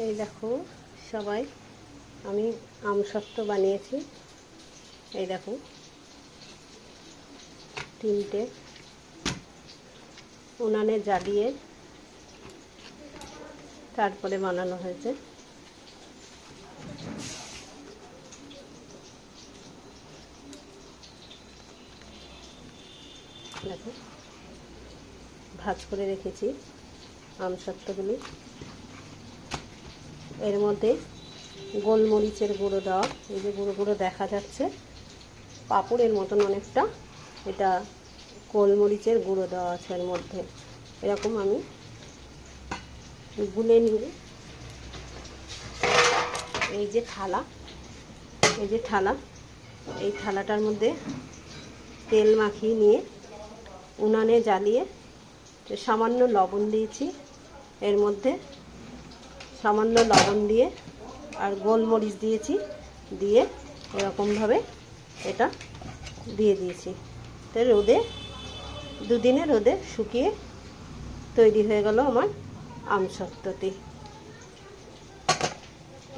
এই দেখো সবাই, আমি আমসত্ত্ব বানিয়েছি। এই দেখো তিনটে উনানে জ্বালিয়ে তারপরে বানানো হয়েছে। দেখো ভাজ করে রেখেছি আমসত্ত্বগুলি। এর মধ্যে গোলমরিচের গুঁড়ো দেওয়া, এই যে গুঁড়ো গুঁড়ো দেখা যাচ্ছে পাঁপড়ের মতন অনেকটা, এটা গোলমরিচের গুঁড়ো দেওয়া আছে এর মধ্যে। এরকম আমি গুলে নিয়ে এই যে থালা, এই থালাটার মধ্যে তেল মাখিয়ে নিয়ে উনানে জ্বালিয়ে সামান্য লবণ দিয়েছি, এর মধ্যে সামান্য লবণ দিয়ে আর গোলমরিচ দিয়েছি, দিয়ে এরকমভাবে এটা দিয়ে দিয়েছি। তো রোদে দুদিনে রোদে শুকিয়ে তৈরি হয়ে গেল আমার আমসত্ত্বটি,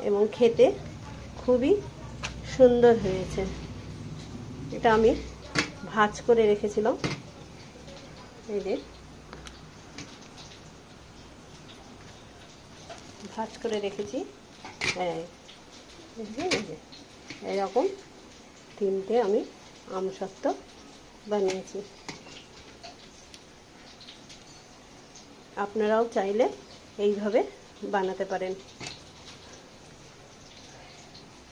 এবং খেতে খুবই সুন্দর হয়েছে। এটা আমি ভাজ করে রেখেছিলাম, এই যে ভাজ করে রেখেছি। এরকম তিনটে আমি আমসত্ত্ব বানিয়েছি। আপনারাও চাইলে এইভাবে বানাতে পারেন।